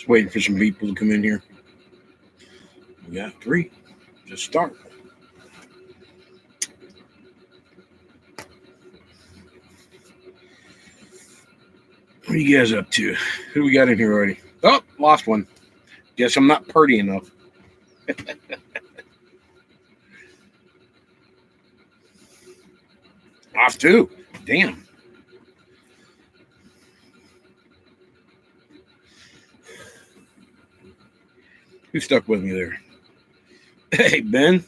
Waiting for some people to come in here. We got 3. Just start. What are you guys up to? Who we got in here already? Oh, lost one. Guess I'm not purdy enough. Lost 2. Damn. Who stuck with me there? Hey, Ben.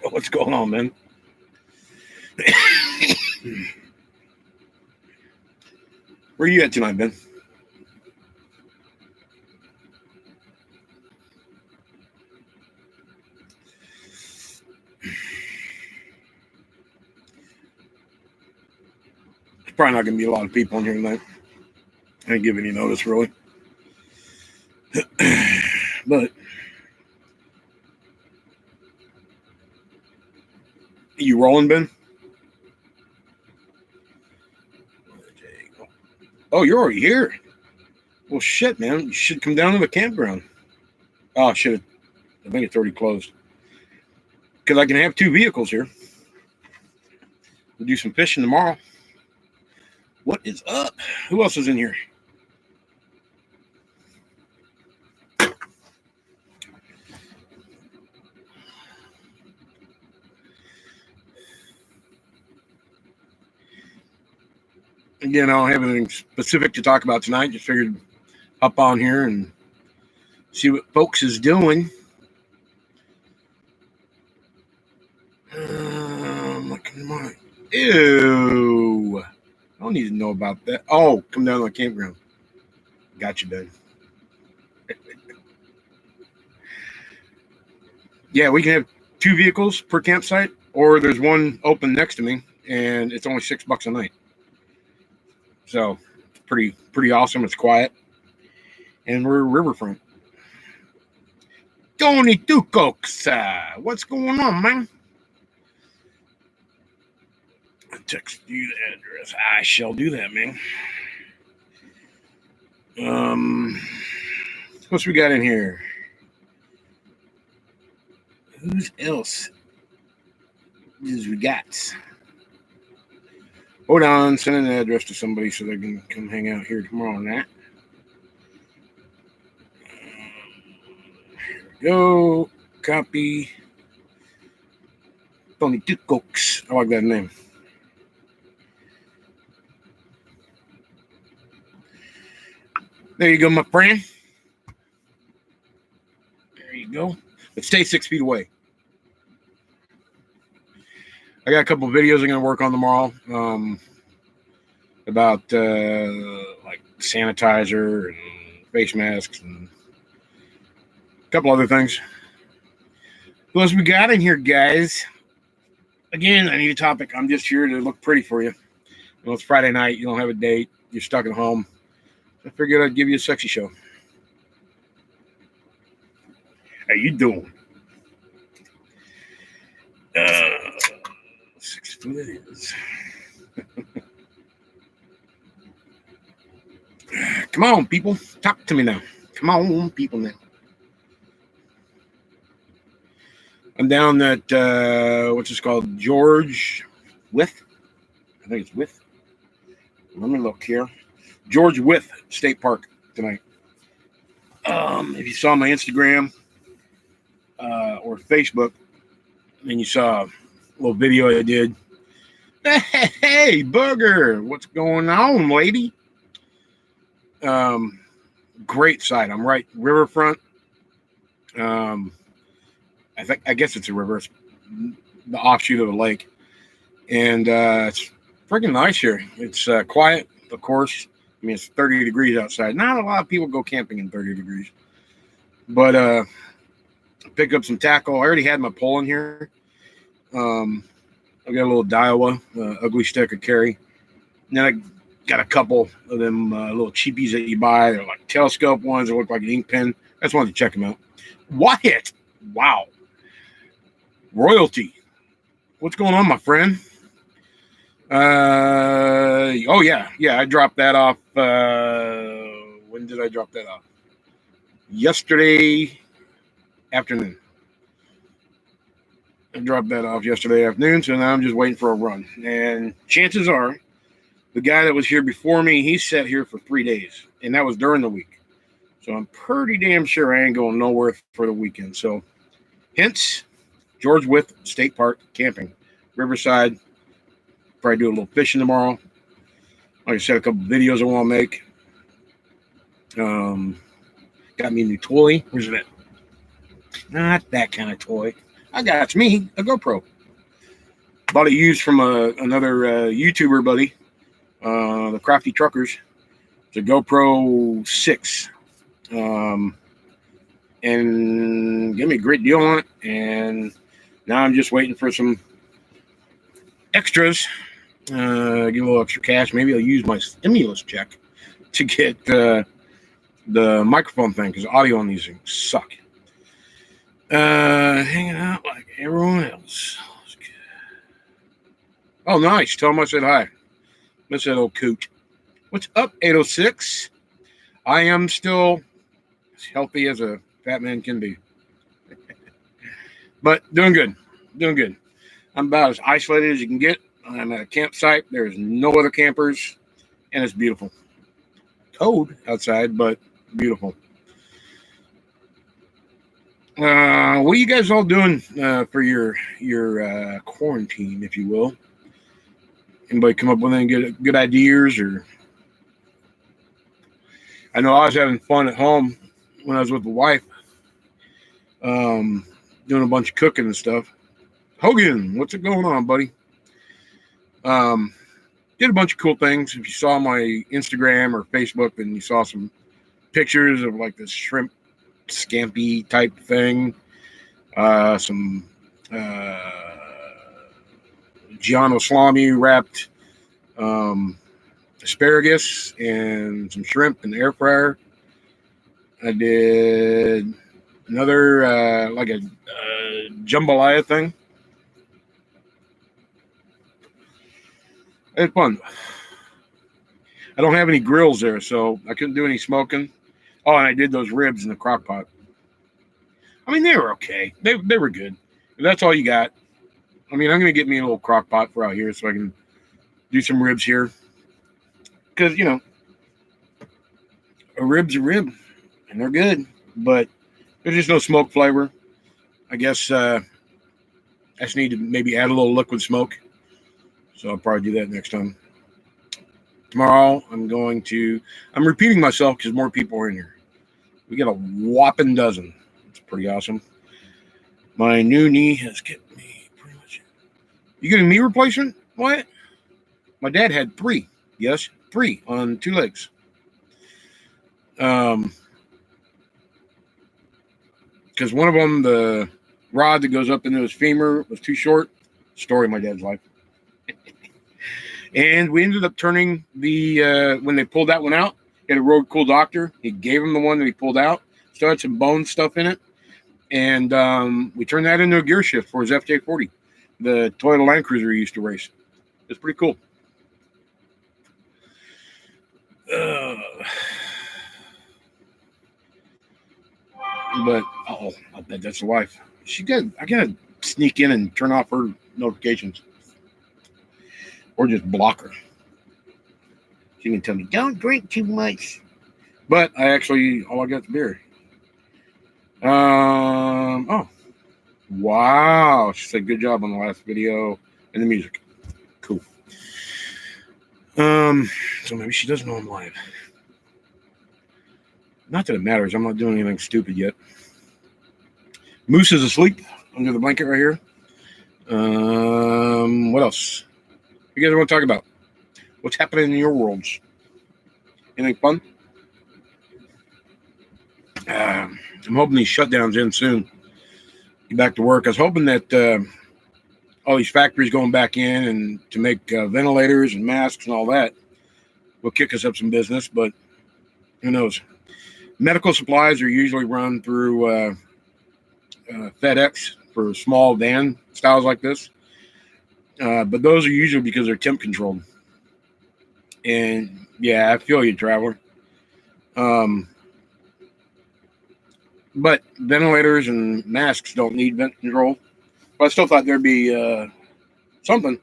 What's going on, man? Where are you at tonight, Ben? There's probably not going to be a lot of people in here tonight. I didn't give any notice, really. But you rolling, Ben? Oh, you're already here. Well, shit, man. You should come down to the campground. Oh, shit. I think it's already closed. Because I can have 2 vehicles here. We'll do some fishing tomorrow. What is up? Who else is in here? Again, I don't have anything specific to talk about tonight. Just figured hop on here and see what folks is doing. Ew. I don't need to know about that. Oh, come down to the campground. Got you, Ben. Yeah, we can have 2 vehicles per campsite, or there's one open next to me, and it's only $6 a night. So it's pretty awesome. It's quiet, and we're riverfront. Tony Ducox, what's going on, man? I'll text you the address. I shall do that, man. What we got in here? Who's else? We got. Hold on, send an address to somebody so they can come hang out here tomorrow night. Here we go. Copy. Tony Ducox. I like that name. There you go, my friend. There you go. But stay 6 feet away. I got a couple of videos I'm going to work on tomorrow about like sanitizer and face masks and a couple other things. What else we got in here, guys? Again, I need a topic. I'm just here to look pretty for you. Well, it's Friday night. You don't have a date. You're stuck at home. I figured I'd give you a sexy show. How you doing? 6 foot it is. Come on, people. Talk to me now. Come on, people now. I'm down at, what's this called? George Wythe? I think it's Wythe. Let me look here. George Wythe State Park tonight. If you saw my Instagram or Facebook, and you saw a little video I did. Hey, Booger, what's going on, lady? Great site. I'm right riverfront. I guess it's a river. It's the offshoot of a lake, and it's freaking nice here. It's quiet, of course. I mean, it's 30 degrees outside. Not a lot of people go camping in 30 degrees, but I picked up some tackle. I already had my pole in here. I got a little Daiwa, ugly stick I carry. And then I got a couple of them little cheapies that you buy. They're like telescope ones that look like an ink pen. I just wanted to check them out. Wyatt, wow. Royalty. What's going on, my friend? Oh, yeah. Yeah, I dropped that off. When did I drop that off? yesterday afternoon. I dropped that off yesterday afternoon, so now I'm just waiting for a run. And chances are, the guy that was here before me, he sat here for 3 days, and that was during the week. So I'm pretty damn sure I ain't going nowhere for the weekend. So hence, George Wythe State Park camping, Riverside. Probably do a little fishing tomorrow. Like I said, a couple videos I want to make. Got me a new toy. Where's it at? Not that kind of toy. I got me a GoPro. Bought it used from another YouTuber buddy, the Crafty Truckers. It's a GoPro 6. And gave me a great deal on it. And now I'm just waiting for some extras. Give a little extra cash. Maybe I'll use my stimulus check to get the microphone thing, because audio on these things suck. Hanging out like everyone else. Oh, nice. Tell him I said hi. Miss that old coot. What's up, 806? I am still as healthy as a fat man can be. But doing good. Doing good. I'm about as isolated as you can get. I'm at a campsite. There's no other campers. And it's beautiful. Cold outside, but beautiful. What are you guys all doing for your quarantine, if you will? Anybody come up with any good ideas? Or I know I was having fun at home when I was with the wife, doing a bunch of cooking and stuff. Hogan, what's it going on, buddy? Did a bunch of cool things. If you saw my Instagram or Facebook, then you saw some pictures of like this shrimp scampi type thing. Some Giano salami wrapped asparagus and some shrimp in the air fryer. I did another like a jambalaya thing. I had fun. I don't have any grills there, so I couldn't do any smoking. Oh, and I did those ribs in the crock pot. I mean, they were okay. They were good. If that's all you got, I mean, I'm going to get me a little crock pot for out here so I can do some ribs here. Because, you know, a rib's a rib, and they're good. But there's just no smoke flavor. I guess I just need to maybe add a little liquid smoke. So I'll probably do that next time. Tomorrow, I'm repeating myself because more people are in here. We got a whopping dozen. It's pretty awesome. My new knee has kept me pretty much. You get a knee replacement? What? My dad had 3. Yes, 3 on 2 legs. Because one of them, the rod that goes up into his femur was too short. Story of my dad's life. And we ended up turning when they pulled that one out, he had a real cool doctor. He gave him the one that he pulled out. Still had some bone stuff in it. And we turned that into a gear shift for his FJ40, the Toyota Land Cruiser he used to race. It's pretty cool. But, I bet that's the wife. I got to sneak in and turn off her notifications. Or just block her. She can tell me, don't drink too much. But all I got is beer. Oh. Wow. She said good job on the last video and the music. Cool. So maybe she doesn't know I'm live. Not that it matters. I'm not doing anything stupid yet. Moose is asleep under the blanket right here. What else? You guys want to talk about? What's happening in your worlds? Anything fun? I'm hoping these shutdowns end soon. Get back to work. I was hoping that all these factories going back in and to make ventilators and masks and all that will kick us up some business, but who knows? Medical supplies are usually run through FedEx for small van styles like this. But those are usually because they're temp controlled. And yeah, I feel you, traveler. But ventilators and masks don't need vent control. But I still thought there'd be something.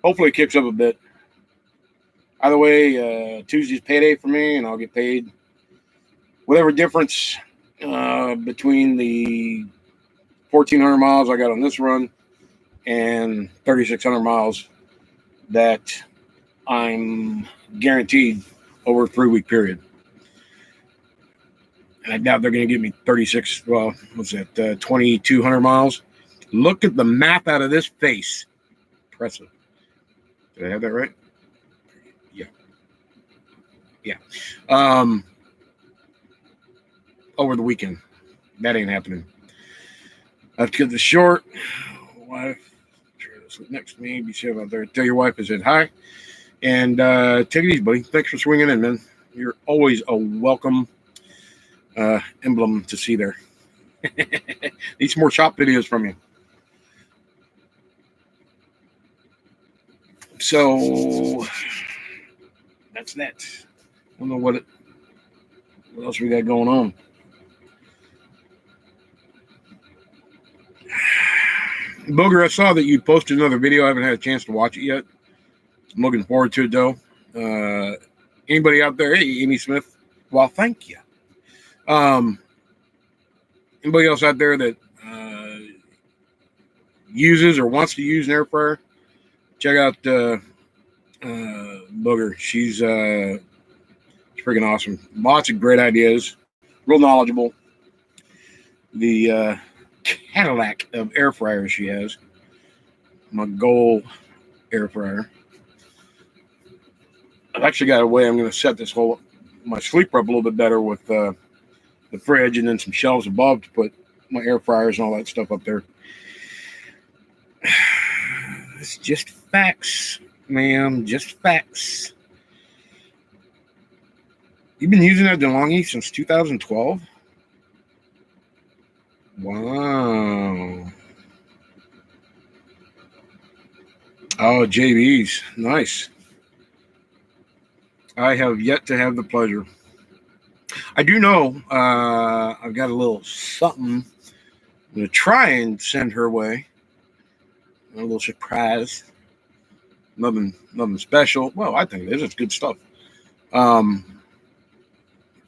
Hopefully it kicks up a bit. Either way, Tuesday's payday for me, and I'll get paid whatever difference between the 1,400 miles I got on this run and 3,600 miles that I'm guaranteed over a 3-week period. And I doubt they're going to give me 36, well, what's that, 2,200 miles? Look at the map out of this face. Impressive. Did I have that right? Yeah. Over the weekend. That ain't happening. I've cut the short. Wife, next to me. Be safe out there. Tell your wife I said hi. And take it easy, buddy. Thanks for swinging in, man. You're always a welcome emblem to see there. Need some more shop videos from you. So that's that. I don't know what else we got going on. Booger, I saw that you posted another video. I haven't had a chance to watch it yet. I'm looking forward to it, though. Anybody out there? Hey, Amy Smith. Well, thank you. Anybody else out there that uses or wants to use an air fryer? Check out Booger. She's freaking awesome. Lots of great ideas. Real knowledgeable. The Cadillac of air fryers she has. My goal air fryer. I've actually got a way I'm going to set my sleeper up a little bit better with the fridge and then some shelves above to put my air fryers and all that stuff up there. It's just facts, ma'am. Just facts. You've been using that DeLonghi since 2012? Wow. Oh, JB's. Nice. I have yet to have the pleasure. I do know I've got a little something I'm going to try and send her way. A little surprise. Nothing special. Well, I think it is. It's good stuff. From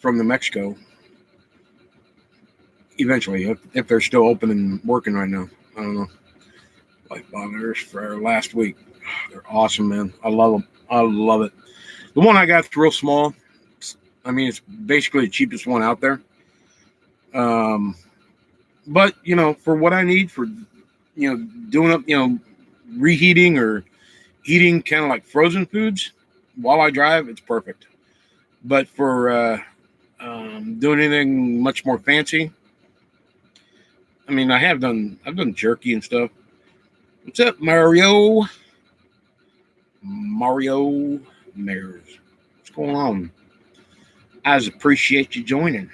New Mexico. Eventually, if they're still open and working right now. I don't know. Like bombers for last week. They're awesome, man. I love them. I love it. The one I got is real small. I mean, it's basically the cheapest one out there. But, for what I need for, doing up, reheating or eating kind of like frozen foods while I drive, it's perfect. But for doing anything much more fancy, I mean, I've done jerky and stuff. What's up, Mario? Mario Mares. What's going on? I appreciate you joining.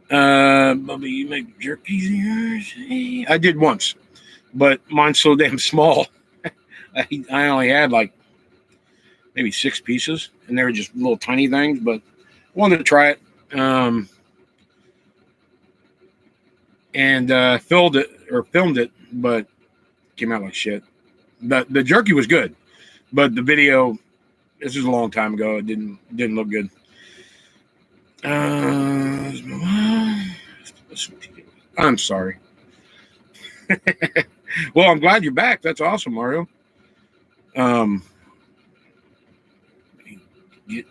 Bubby, you make jerkies in yours? Hey, I did once, but mine's so damn small. I only had like maybe 6 pieces, and they were just little tiny things, but I wanted to try it. And filmed it, but came out like shit. The jerky was good, but the video, this is a long time ago. It didn't look good. I'm sorry. Well, I'm glad you're back. That's awesome, Mario. Get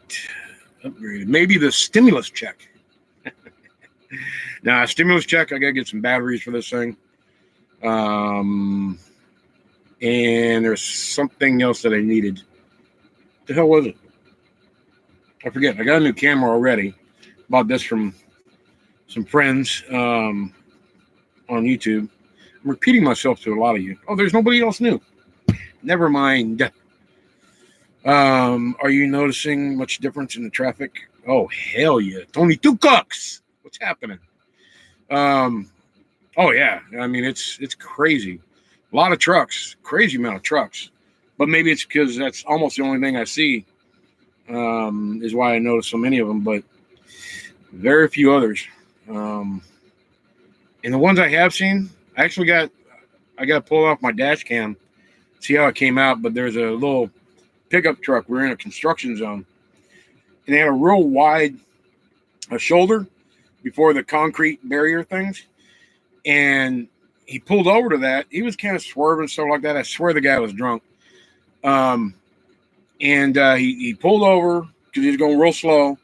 upgraded. Maybe the stimulus check. Now, stimulus check, I got to get some batteries for this thing. And there's something else that I needed. What the hell was it? I forget. I got a new camera already. Bought this from some friends on YouTube. I'm repeating myself to a lot of you. Oh, there's nobody else new. Never mind. Are you noticing much difference in the traffic? Oh, hell yeah. Tony Two Cooks. What's happening? Oh yeah. I mean, it's crazy. A lot of trucks, crazy amount of trucks. But maybe it's because that's almost the only thing I see. Is why I notice so many of them. But Very few others. And the ones I have seen, I got to pull off my dash cam, see how it came out. But there's a little pickup truck. We're in a construction zone, and they had a real wide shoulder before the concrete barrier things. And he pulled over to that. He was kind of swerving, stuff like that. I swear the guy was drunk. And he pulled over because he was going real slow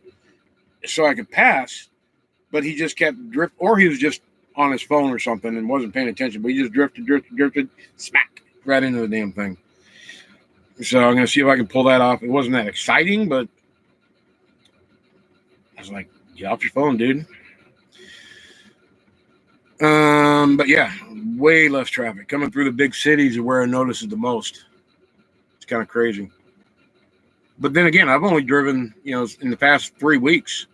so I could pass. But he just kept drifting, or he was just on his phone or something and wasn't paying attention. But he just drifted, smack, right into the damn thing. So I'm going to see if I can pull that off. It wasn't that exciting, but I was like, get off your phone, dude. But yeah, way less traffic. Coming through the big cities is where I notice it the most. It's kind of crazy. But then again, I've only driven, in the past 3 weeks,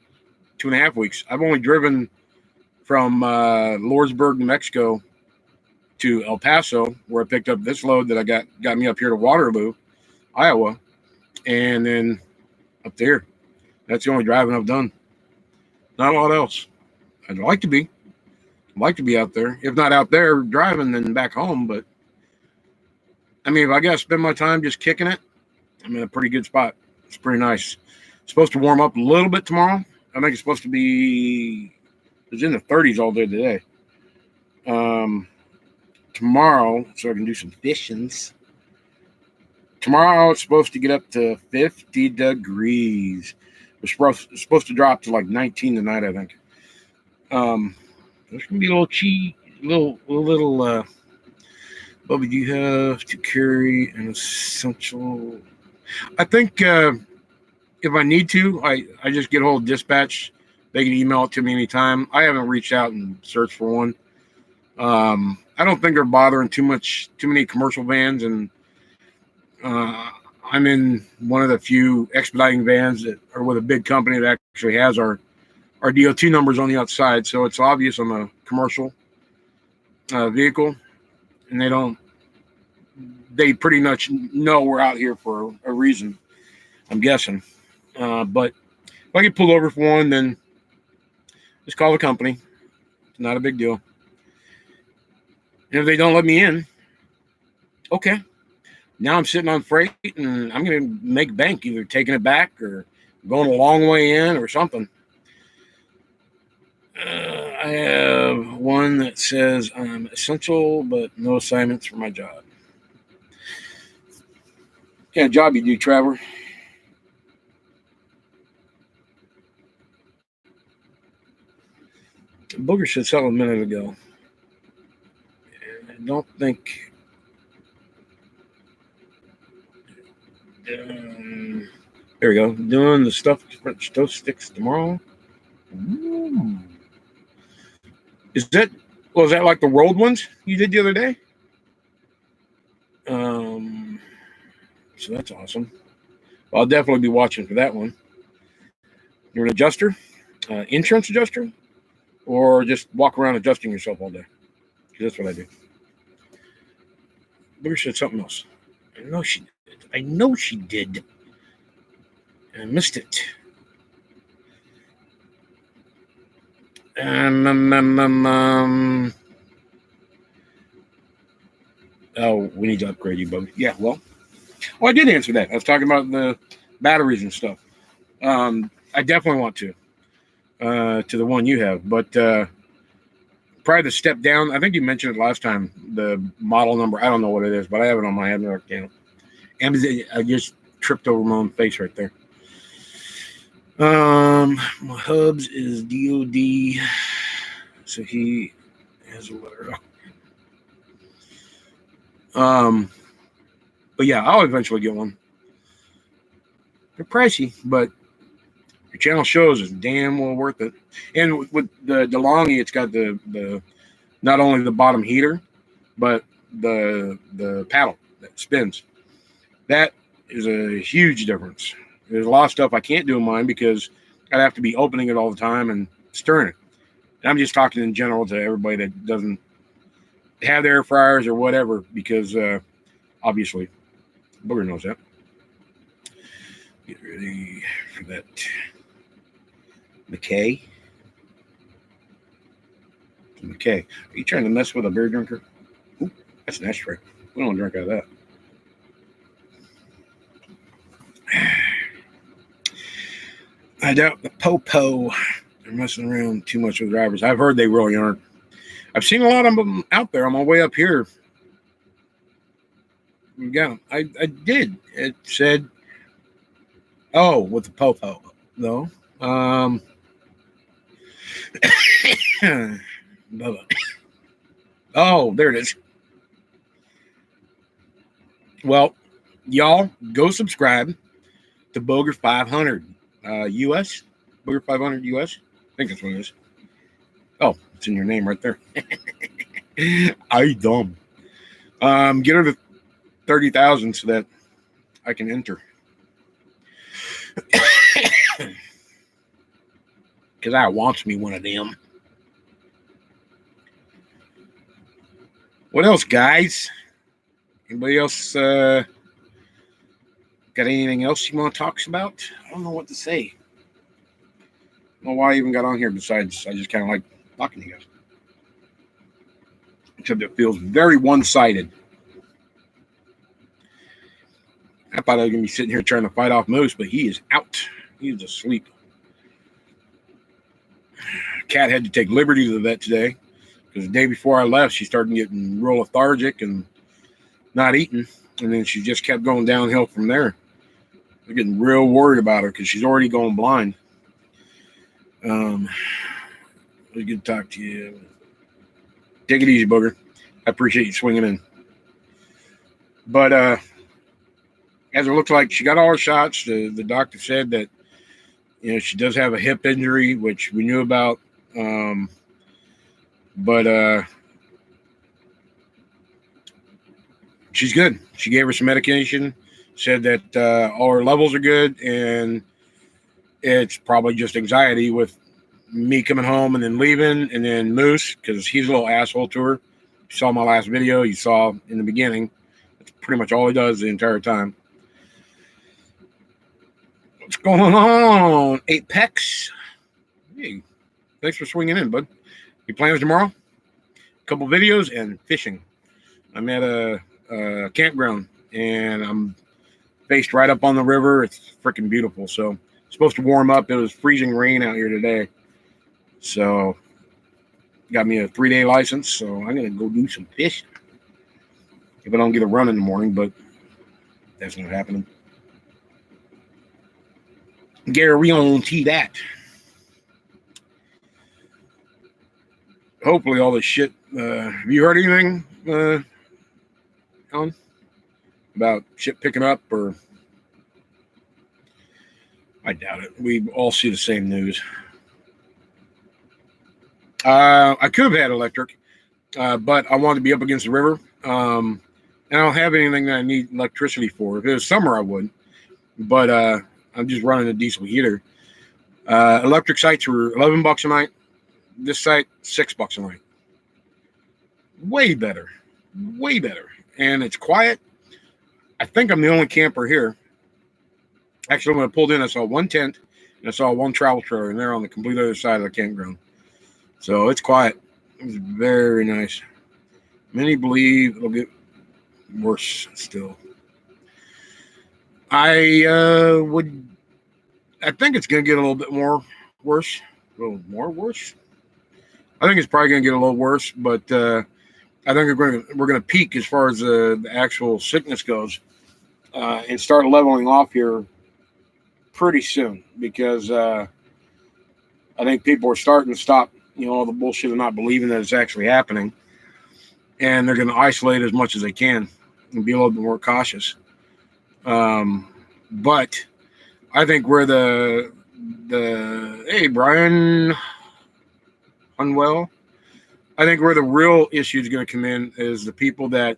2.5 weeks, I've only driven from LORDSBURG, New Mexico to El Paso, where I picked up this load that I got me up here to Waterloo, Iowa, and then up there. That's the only driving I've done. Not a lot else. I'd like to be. I'd like to be out there. If not out there driving, then back home. But, I mean, if I got to spend my time just kicking it, I'm in a pretty good spot. It's pretty nice. It's supposed to warm up a little bit tomorrow. I think it's supposed to be, it's in the 30s all day today. Tomorrow, so I can do some fishings. Tomorrow, it's supposed to get up to 50 degrees. It's supposed to drop to like 19 tonight, I think. There's going to be a little what would you have to carry an essential? I think if I need to, I just get a hold of dispatch. They can email it to me anytime. I haven't reached out and searched for one. I don't think they're bothering too many commercial vans, and I'm in one of the few expediting vans that are with a big company that actually has our DOT numbers on the outside, so it's obvious I'm a commercial vehicle, and they pretty much know we're out here for a reason, I'm guessing. But if I get pulled over for one, then just call the company. It's not a big deal. And if they don't let me in, okay. Now I'm sitting on freight, and I'm going to make bank, either taking it back or going a long way in or something. I have one that says I'm essential, but no assignments for my job. What kind of job you do, Trevor? Booger said something a minute ago. I don't think. There we go. Doing the stuffed French toast sticks tomorrow. Ooh. Was that like the rolled ones you did the other day? So that's awesome. Well, I'll definitely be watching for that one. You're an adjuster, insurance adjuster, or just walk around adjusting yourself all day? Because that's what I do. Booger said something else. I know she did. I missed it. Oh, we need to upgrade you, Booger. Yeah, well, I did answer that. I was talking about the batteries and stuff. I definitely want to the one you have, but probably the step down. I think you mentioned it last time. The model number, I don't know what it is, but I have it on my head. And I just tripped over my own face right there. My hubs is DOD, so he has a letter. But yeah, I'll eventually get one. They're pricey, but your channel shows is damn well worth it. And with the DeLonghi, it's got the not only the bottom heater, but the paddle that spins. That is a huge difference. There's a lot of stuff I can't do in mine because I'd have to be opening it all the time and stirring it. And I'm just talking in general to everybody that doesn't have the air fryers or whatever, because obviously Booger knows that. Get ready for that McKay. Okay. Are you trying to mess with a beer drinker? Ooh, that's an ashtray. We don't drink out of that. I doubt the Popo are messing around too much with drivers. I've heard they really aren't. I've seen a lot of them out there on my way up here. We got them. I did. It said, oh, with the Popo, though. Oh, there it is. Well, y'all go subscribe to Booger 500 US. Booger 500 US. I think that's what it is. Oh, it's in your name right there. I dumb. Get her to 30,000 so that I can enter. Because I wants me one of them. What else, guys? Anybody else got anything else you want to talk about? I don't know what to say. I don't know why I even got on here besides I just kind of like talking to you guys. Except it feels very one-sided. I thought I was going to be sitting here trying to fight off Moose, but he is out. He's asleep. Cat had to take Liberty to the vet today because the day before I left, she started getting real lethargic and not eating, and then she just kept going downhill from there. I'm getting real worried about her because she's already going blind. It was good to talk to you. Take it easy, Booger. I appreciate you swinging in. But as it looks like she got all her shots, the doctor said that she does have a hip injury, which we knew about. But she's good. She gave her some medication, said that all her levels are good, and it's probably just anxiety with me coming home and then leaving, and then Moose, because he's a little asshole to her. You saw my last video. You saw in the beginning. That's pretty much all he does the entire time. What's going on, Apex? Hey, thanks for swinging in, bud. Your plans tomorrow? A couple videos and fishing. I'm at a campground, and I'm based right up on the river. It's freaking beautiful. So it's supposed to warm up. It was freezing rain out here today. So got me a 3-day license. So I'm going to go do some fishing. If I don't get a run in the morning, but that's not happening. Guarantee that. Hopefully all this shit. Have you heard anything, Alan, about shit picking up? Or I doubt it. We all see the same news. I could have had electric, but I wanted to be up against the river. And I don't have anything that I need electricity for. If it was summer, I would. But I'm just running a diesel heater. Electric sites were $11 a night. This site, $6 a night. Way better. Way better. And it's quiet. I think I'm the only camper here. Actually, when I pulled in, I saw one tent and I saw one travel trailer, and they're on the complete other side of the campground. So it's quiet. It was very nice. Many believe it'll get worse still. I think it's going to get a little bit more worse. A little more worse? I think it's probably going to get a little worse, but I think we're going to peak as far as the actual sickness goes and start leveling off here pretty soon, because I think people are starting to stop, all the bullshit of not believing that it's actually happening, and they're going to isolate as much as they can and be a little bit more cautious. But I think where the hey, Brian Unwell, I think where the real issue is going to come in is the people that,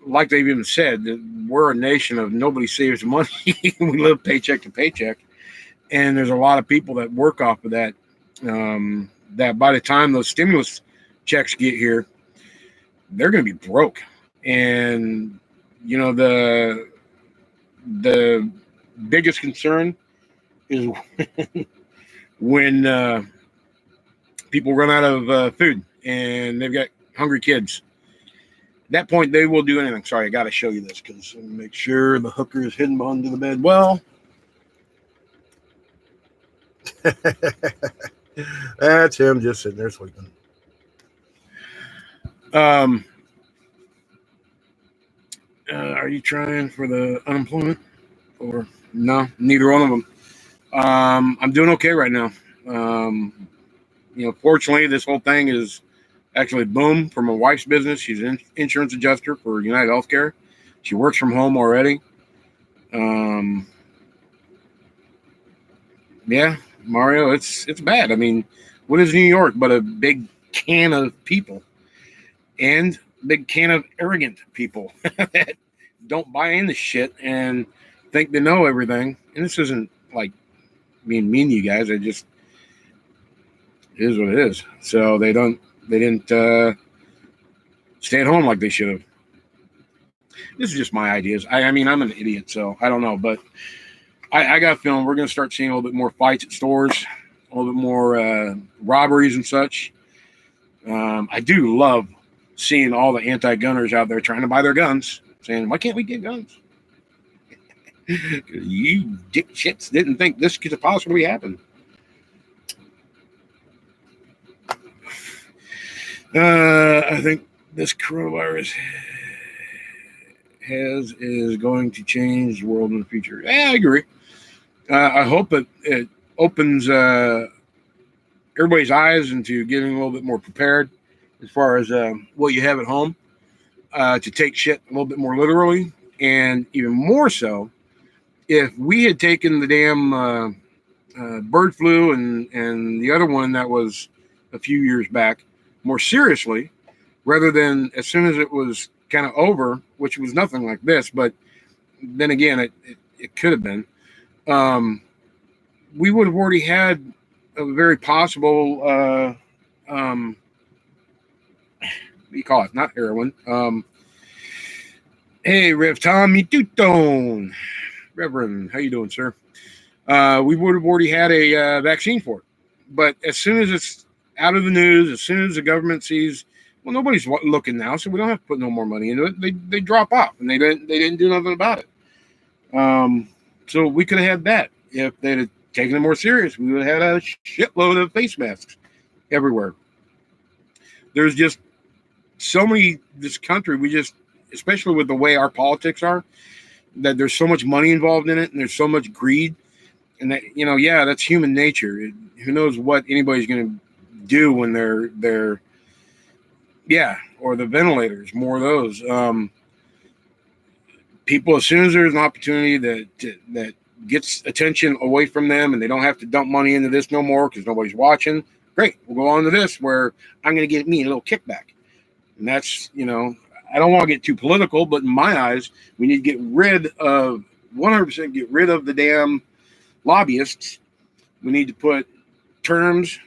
like they've even said, that we're a nation of nobody saves money. We live paycheck to paycheck. And there's a lot of people that work off of that, that by the time those stimulus checks get here, they're going to be broke. And, the biggest concern is when people run out of food and they've got hungry kids. At that point, they will do anything. Sorry, I got to show you this because make sure the hooker is hidden under the bed. Well, that's him just sitting there sleeping. Are you trying for the unemployment? Or no, neither one of them. I'm doing okay right now. Fortunately, this whole thing is actually boom for my wife's business. She's an insurance adjuster for United Healthcare. She works from home already. Yeah, Mario, it's bad. I mean, what is New York but a big can of people and big can of arrogant people that don't buy into shit and think they know everything. And this isn't like being mean to you guys. It just is what it is. So they didn't stay at home like they should have. This is just my ideas. I mean, I'm an idiot, so I don't know. But I got a feeling we're going to start seeing a little bit more fights at stores, a little bit more robberies and such. I do love seeing all the anti-gunners out there trying to buy their guns, saying, why can't we get guns? You dick shits didn't think this could possibly happen. I think this coronavirus is going to change the world in the future. Yeah, I agree. I hope it opens everybody's eyes into getting a little bit more prepared as far as what you have at home, to take shit a little bit more literally, and even more so if we had taken the damn bird flu and the other one that was a few years back more seriously, rather than as soon as it was kind of over, which was nothing like this, but then again, it could have been. We would have already had a very possible, what do you call it? Not heroin. Hey, Rev Tommy Tutone. Reverend, how you doing, sir? We would have already had a vaccine for it. But as soon as it's out of the news, as soon as the government sees, well, nobody's looking now, so we don't have to put no more money into it. They drop off, and they didn't do nothing about it. So we could have had that if they'd have taken it more serious. We would have had a shitload of face masks everywhere. There's just so many, this country, we just, especially with the way our politics are, that there's so much money involved in it, and there's so much greed, and that, yeah, that's human nature. Who knows what anybody's going to do when they're or the ventilators, more of those. People, as soon as there's an opportunity that gets attention away from them and they don't have to dump money into this no more because nobody's watching, great, we'll go on to this where I'm going to get me a little kickback. And that's, I don't want to get too political, but in my eyes, we need to get rid of 100%, get rid of the damn lobbyists. We need to put terms.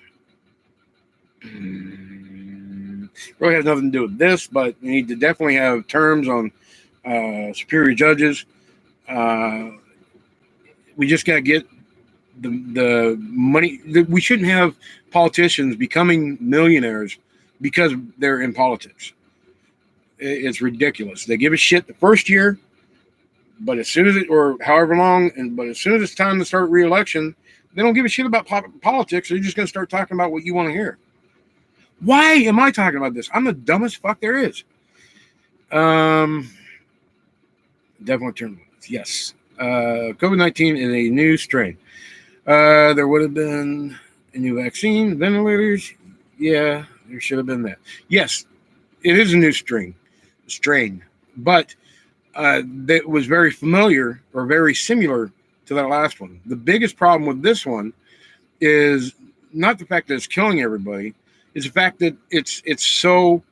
Really has nothing to do with this, but we need to definitely have terms on superior judges. We just got to get the money. We shouldn't have politicians becoming millionaires because they're in politics. It's ridiculous. They give a shit the first year, but as soon as or however long, but as soon as it's time to start re-election, they don't give a shit about politics. They're just going to start talking about what you want to hear. Why am I talking about this? I'm the dumbest fuck there is. Definitely turn. Yes. COVID-19 is a new strain. There would have been a new vaccine, ventilators. Yeah, there should have been that. Yes, it is a new strain, but that was very familiar or very similar to that last one. The biggest problem with this one is not the fact that it's killing everybody, is the fact that it's so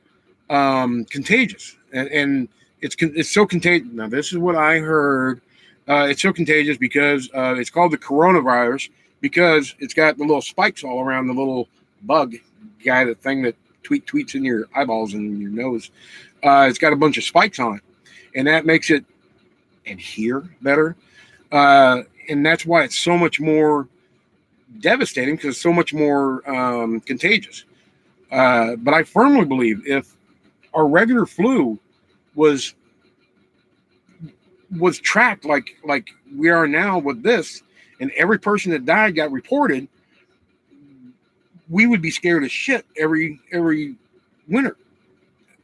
contagious, and it's so contagious. Now, this is what I heard. It's so contagious because it's called the coronavirus because it's got the little spikes all around the little bug guy, the thing that tweets in your eyeballs and your nose. It's got a bunch of spikes on it, and that makes it adhere better. And that's why it's so much more devastating because it's so much more contagious. But I firmly believe if our regular flu was tracked like we are now with this, and every person that died got reported, we would be scared as shit every winter.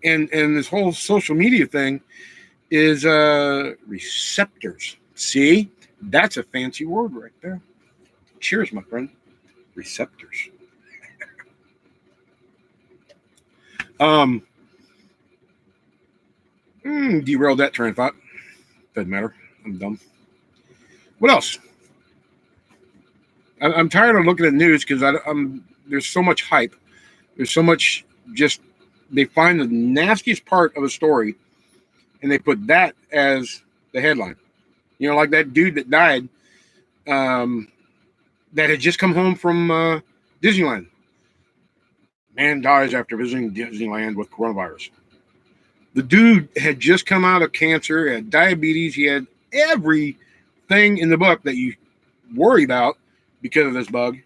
And this whole social media thing is receptors. See, that's a fancy word right there. Cheers, my friend. Receptors. Derailed that train of thought. Doesn't matter. I'm dumb. What else? I'm tired of looking at news because there's so much hype. There's so much just, they find the nastiest part of a story and they put that as the headline. You know, like that dude that died that had just come home from Disneyland. Man dies after visiting Disneyland with coronavirus. The dude had just come out of cancer, had diabetes. He had everything in the book that you worry about because of this bug.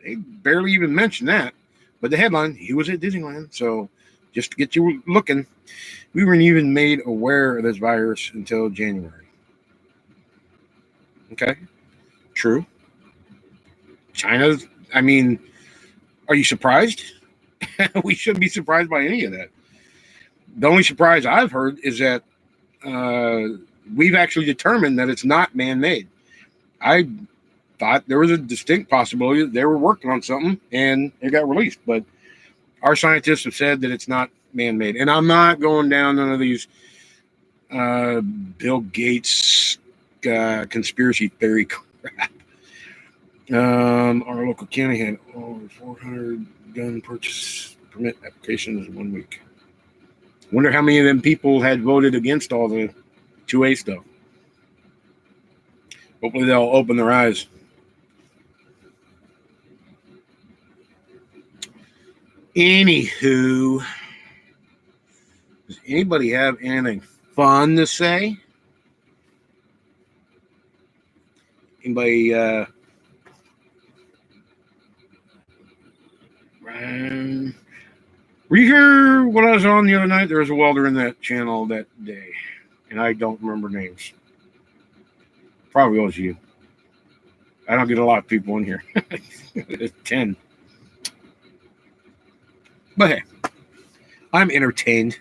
They barely even mentioned that. But the headline, he was at Disneyland. So just to get you looking, we weren't even made aware of this virus until January. Okay. True. China, I mean, are you surprised? We shouldn't be surprised by any of that. The only surprise I've heard is that we've actually determined that it's not man-made. I thought there was a distinct possibility that they were working on something and it got released. But our scientists have said that it's not man-made. And I'm not going down none of these Bill Gates conspiracy theory crap. Our local county had over 400 gun purchase permit applications in 1 week. Wonder how many of them people had voted against all the 2A stuff. Hopefully they'll open their eyes. Anywho, does anybody have anything fun to say? Anybody were you here when I was on the other night? There was a welder in that channel that day, and I don't remember names. Probably was you. I don't get a lot of people in here. It's 10. But hey, I'm entertained.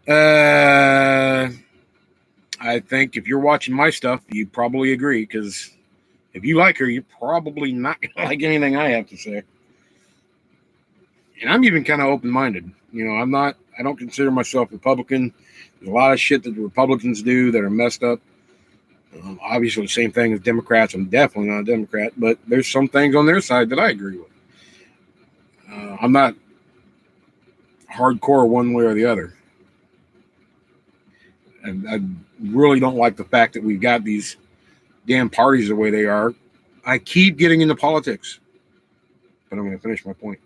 I think if you're watching my stuff, you probably agree, because if you like her, you're probably not going to like anything I have to say. And I'm even kind of open-minded. You know, I don't consider myself Republican. There's a lot of shit that the Republicans do that are messed up. Obviously, the same thing as Democrats. I'm definitely not a Democrat, but there's some things on their side that I agree with. I'm not hardcore one way or the other. And I really don't like the fact that we've got these damn parties the way they are. I keep getting into politics, but I'm going to finish my point.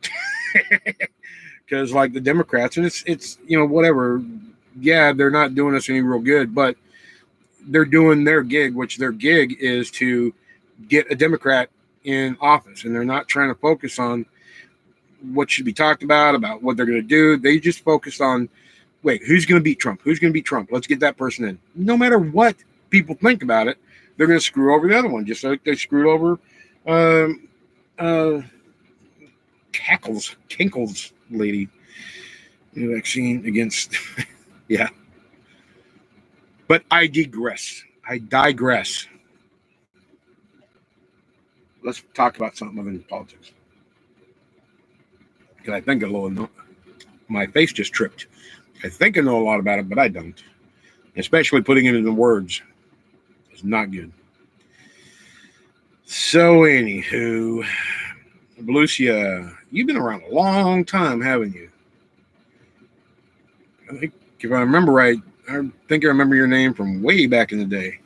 Because like the Democrats, and it's you know, whatever, yeah, they're not doing us any real good, but they're doing their gig, which their gig is to get a Democrat in office, and they're not trying to focus on what should be talked about what they're going to do. They just focus on, wait, who's going to beat Trump? Who's going to beat Trump? Let's get that person in. No matter what people think about it, they're going to screw over the other one, just like they screwed over Kinkle's lady, the vaccine against, yeah. But I digress. Let's talk about something other than politics. Because I think a little, my face just tripped. I think I know a lot about it, but I don't. Especially putting it into words is not good. So, anywho, Belusia, you've been around a long time, haven't you? I think, if I remember right, I think I remember your name from way back in the day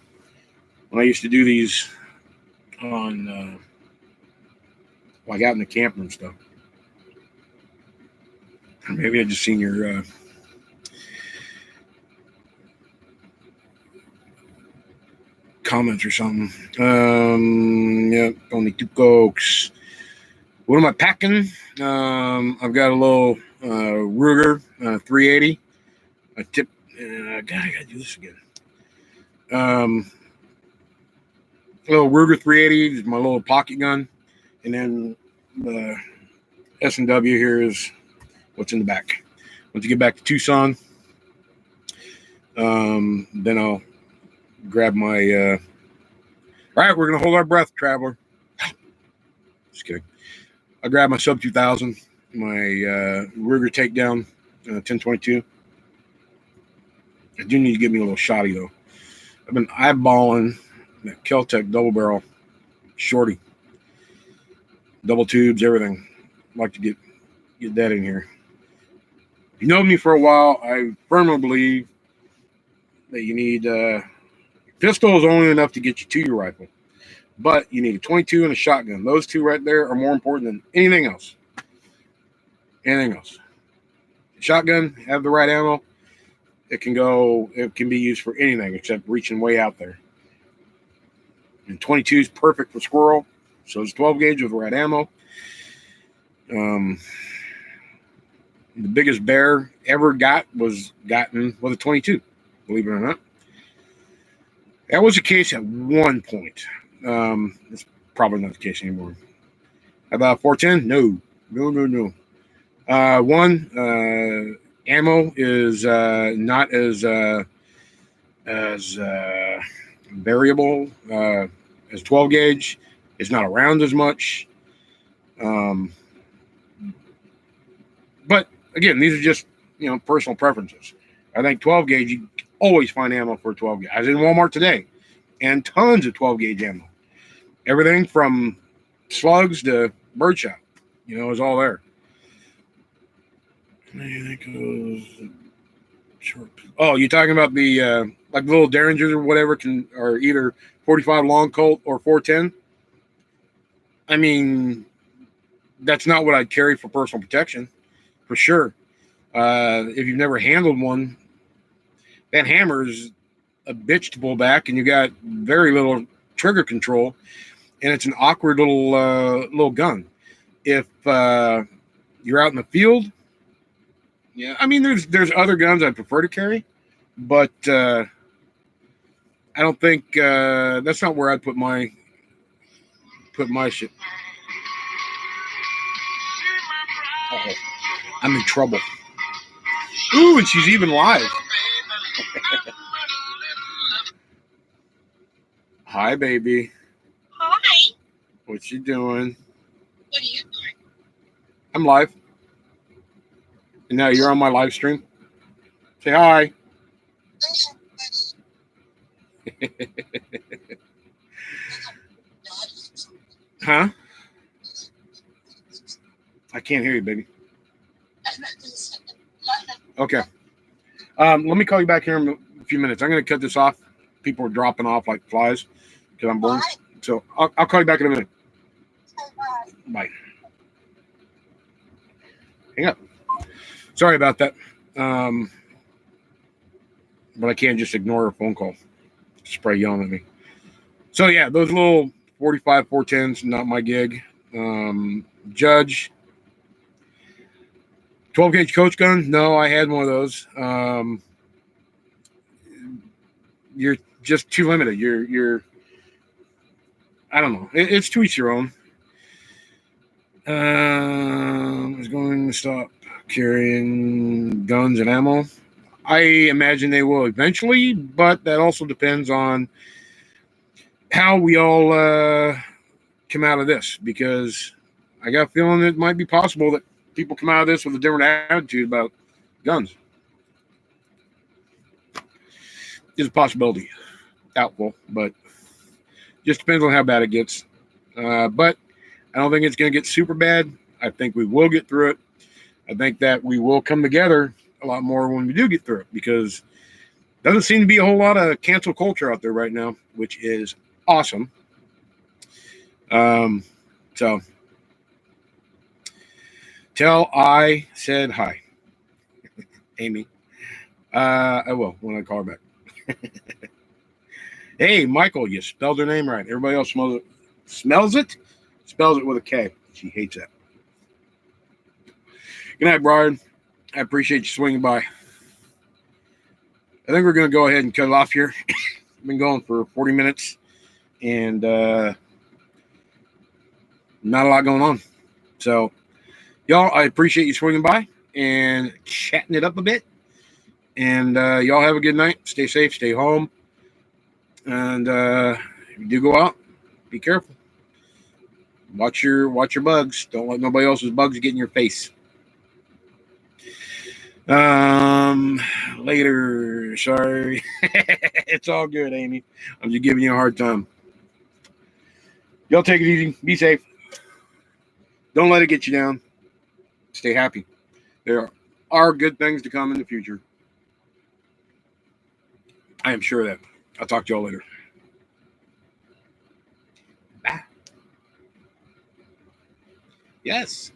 when I used to do these on, like out in the camper and stuff. Or maybe I just seen your comments or something. Yeah, only 2 Cokes. What am I packing? I've got a little Ruger 380. A tip. God, I gotta do this again. Little Ruger 380 is my little pocket gun, and then the S&W here is what's in the back. Once you get back to Tucson, then I'll grab my. All right, we're gonna hold our breath, traveler. Just kidding. I grabbed my Sub 2000, my Ruger Takedown 1022. I do need to give me a little shotty though. I've been eyeballing that Kel-Tec double barrel shorty, double tubes, everything. I'd like to get that in here. If you know me for a while, I firmly believe that you need pistol is only enough to get you to your rifle, but you need a 22 and a shotgun. Those two right there are more important than anything else. Anything else. Shotgun, have the right ammo. It can be used for anything except reaching way out there. And 22 is perfect for squirrel. So it's 12 gauge with the right ammo. The biggest bear ever gotten with a 22, believe it or not. That was the case at one point. It's probably not the case anymore. How about 410? No. Ammo is not as variable as 12 gauge. It's not around as much. But again, these are just personal preferences. I think 12 gauge, you always find ammo for 12 gauge. I was in Walmart today, and tons of 12 gauge ammo. Everything from slugs to birdshot, is all there. Oh, you're talking about the like little Derringers or whatever are either 45 long Colt or 410. I mean, that's not what I'd carry for personal protection, for sure. If you've never handled one, that hammer is a bitch to pull back, and you got very little trigger control, and it's an awkward little gun. If you're out in the field, yeah, I mean, there's other guns I'd prefer to carry, but I don't think that's not where I'd put my shit. Uh-oh. I'm in trouble. Ooh, and she's even live. Hi, baby. Hi. What you doing? What are you doing? I'm live. And now you're on my live stream. Say hi. Huh? I can't hear you, baby. Okay. Let me call you back here in a few minutes. I'm going to cut this off. People are dropping off like flies because I'm bored. So I'll call you back in a minute. Bye. Hang up. Sorry about that. But I can't just ignore a phone call. Just probably yelling at me. So yeah, those little 45 410s, not my gig. Judge. 12 gauge coach gun? No, I had one of those. You're just too limited. You're I don't know. It's to each your own. I was going to stop carrying guns and ammo. I imagine they will eventually, but that also depends on how we all come out of this, because I got a feeling it might be possible that people come out of this with a different attitude about guns. It's a possibility. Doubtful, but just depends on how bad it gets. But I don't think it's going to get super bad. I think we will get through it. I think that we will come together a lot more when we do get through it, because there doesn't seem to be a whole lot of cancel culture out there right now, which is awesome. So tell I said hi, Amy. I will when I call her back. Hey, Michael, you spelled her name right. Everybody else smells it, spells it with a K. She hates that. Good night, Brian. I appreciate you swinging by. I think we're going to go ahead and cut it off here. I've been going for 40 minutes, and not a lot going on. So, y'all, I appreciate you swinging by and chatting it up a bit. And y'all have a good night. Stay safe. Stay home. And if you do go out, be careful. Watch your bugs. Don't let nobody else's bugs get in your face. Later. Sorry. It's all good, Amy. I'm just giving you a hard time. Y'all take it easy. Be safe. Don't let it get you down. Stay happy. There are good things to come in the future. I am sure of that. I'll talk to y'all later. Bye. Yes.